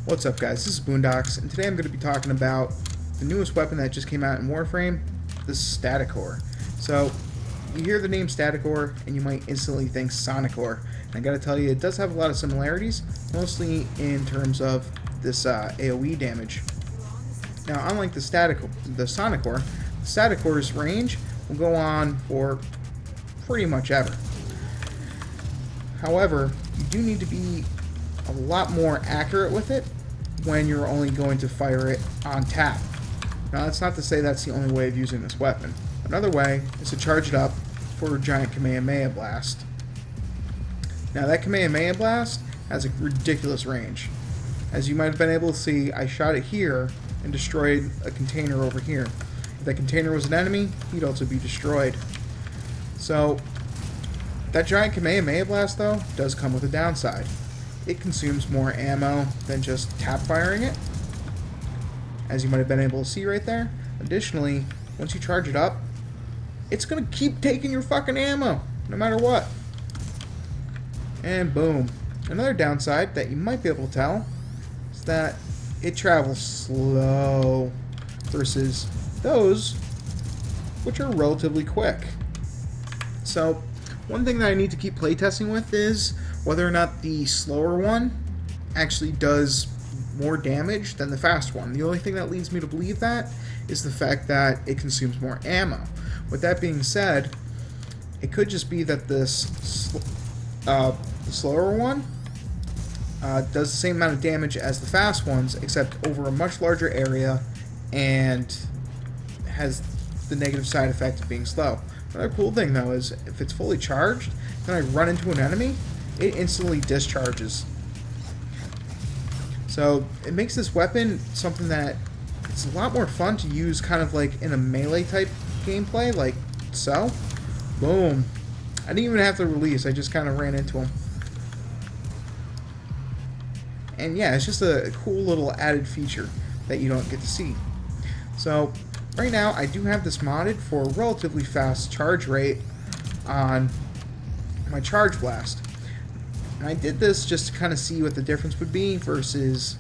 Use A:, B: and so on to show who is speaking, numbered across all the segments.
A: What's up, guys? This is Boondocks, and today I'm going to be talking about the newest weapon that just came out in Warframe, the Staticor. So, you hear the name Staticor, and you might instantly think Sonicor. And I gotta tell you, it does have a lot of similarities, mostly in terms of this AoE damage. Now, unlike the Sonicor, the Staticor's range will go on for pretty much ever. However, you do need to be a lot more accurate with it when you're only going to fire it on tap. Now, that's not to say that's the only way of using this weapon. Another way is to charge it up for a giant Kamehameha blast. Now, that Kamehameha blast has a ridiculous range. As you might have been able to see, I shot it here and destroyed a container over here. If that container was an enemy, he'd also be destroyed. So, that giant Kamehameha blast, though, does come with a downside. It consumes more ammo than just tap firing it, as you might have been able to see right there. Additionally, once you charge it up, it's going to keep taking your fucking ammo, no matter what. And boom. Another downside that you might be able to tell is that it travels slow versus those which are relatively quick. So, one thing that I need to keep playtesting with is whether or not the slower one actually does more damage than the fast one. The only thing that leads me to believe that is the fact that it consumes more ammo. With that being said, it could just be that this the slower one does the same amount of damage as the fast ones, except over a much larger area, and has the negative side effect of being slow. Another cool thing, though, is if it's fully charged, then I run into an enemy, it instantly discharges. So it makes this weapon something that it's a lot more fun to use kind of like in a melee type gameplay, like so. Boom. I didn't even have to release, I just kind of ran into him. And yeah, it's just a cool little added feature that you don't get to see. So right now I do have this modded for a relatively fast charge rate on my charge blast. And I did this just to kind of see what the difference would be versus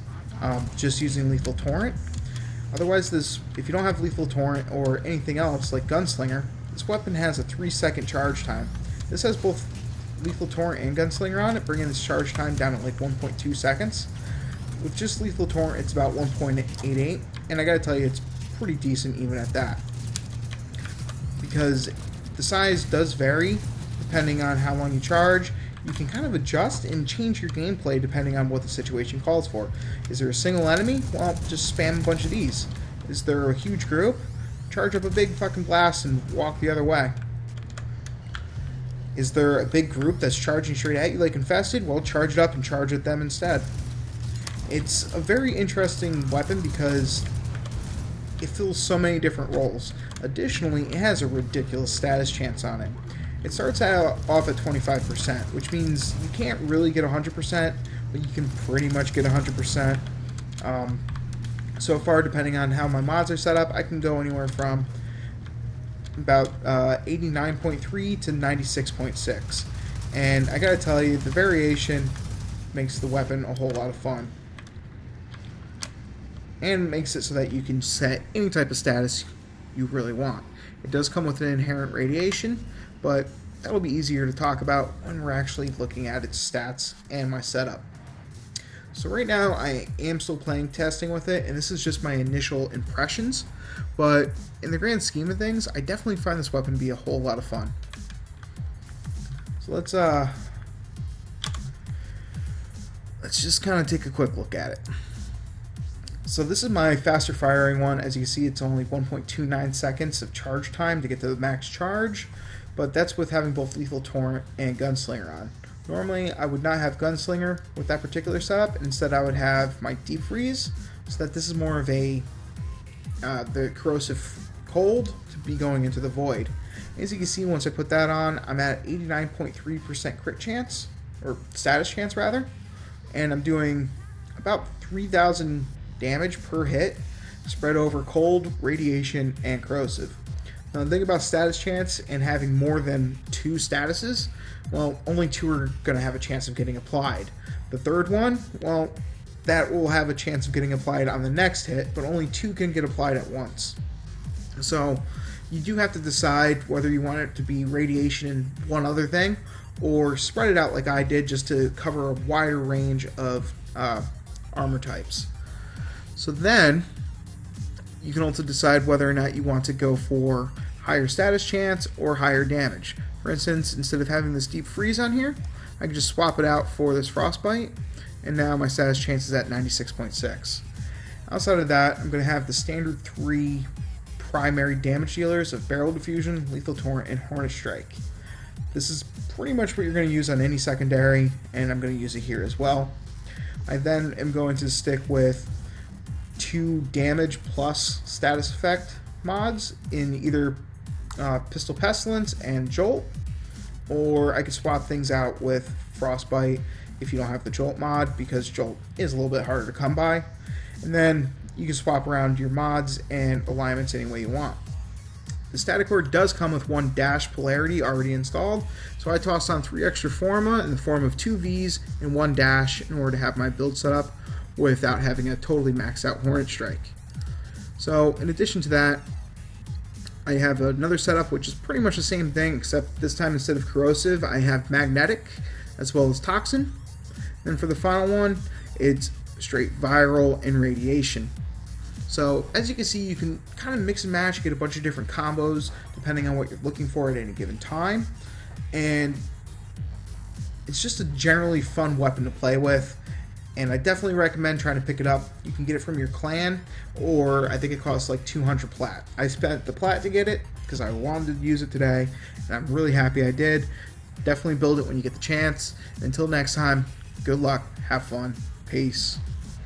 A: just using Lethal Torrent. Otherwise, if you don't have Lethal Torrent or anything else like Gunslinger, this weapon has a 3-second charge time. This has both Lethal Torrent and Gunslinger on it, bringing this charge time down at like 1.2 seconds. With just Lethal Torrent, it's about 1.88, and I gotta tell you, it's pretty decent even at that. Because the size does vary depending on how long you charge. You can kind of adjust and change your gameplay depending on what the situation calls for. Is there a single enemy? Well, just spam a bunch of these. Is there a huge group? Charge up a big fucking blast and walk the other way. Is there a big group that's charging straight at you like Infested? Well, charge it up and charge at them instead. It's a very interesting weapon because it fills so many different roles. Additionally, it has a ridiculous status chance on it. It starts off at 25%, which means you can't really get 100%, but you can pretty much get 100%. So far, depending on how my mods are set up, I can go anywhere from about 89.3 to 96.6. And I gotta tell you, the variation makes the weapon a whole lot of fun. And makes it so that you can set any type of status you really want. It does come with an inherent radiation, but that'll be easier to talk about when we're actually looking at its stats and my setup. So right now I am still playing testing with it, and this is just my initial impressions, but in the grand scheme of things, I definitely find this weapon to be a whole lot of fun. So let's just kind of take a quick look at it. So this is my faster firing one. As you can see, it's only 1.29 seconds of charge time to get to the max charge, but that's with having both Lethal Torrent and Gunslinger on. Normally, I would not have Gunslinger with that particular setup, and instead I would have my Deep Freeze, so that this is more of a the Corrosive Cold to be going into the Void. As you can see, once I put that on, I'm at 89.3% crit chance, or status chance rather, and I'm doing about 3,000 damage per hit, spread over cold, radiation, and corrosive. Now the thing about status chance and having more than 2 statuses, well, only 2 are going to have a chance of getting applied. The third one, well, that will have a chance of getting applied on the next hit, but only 2 can get applied at once. So you do have to decide whether you want it to be radiation and one other thing, or spread it out like I did just to cover a wider range of armor types. So then you can also decide whether or not you want to go for higher status chance or higher damage. For instance, instead of having this deep freeze on here, I can just swap it out for this frostbite, and now my status chance is at 96.6. Outside of that, I'm going to have the standard 3 primary damage dealers of Barrel Diffusion, Lethal Torrent, and Hornet Strike. This is pretty much what you're going to use on any secondary, and I'm going to use it here as well. I then am going to stick with 2 damage plus status effect mods in either Pistol Pestilence and Jolt, or I could swap things out with Frostbite if you don't have the Jolt mod, because Jolt is a little bit harder to come by. And then you can swap around your mods and alignments any way you want. The Staticor does come with 1 dash polarity already installed, so I tossed on 3 extra Forma in the form of 2 Vs and 1 dash in order to have my build set up without having a totally maxed out Hornet Strike. So in addition to that, I have another setup which is pretty much the same thing, except this time instead of corrosive, I have magnetic as well as toxin. Then for the final one, it's straight viral and radiation. So as you can see, you can kind of mix and match, get a bunch of different combos depending on what you're looking for at any given time. And it's just a generally fun weapon to play with, and I definitely recommend trying to pick it up. You can get it from your clan, or I think it costs like 200 plat. I spent the plat to get it because I wanted to use it today, and I'm really happy I did. Definitely build it when you get the chance. Until next time, good luck, have fun, peace.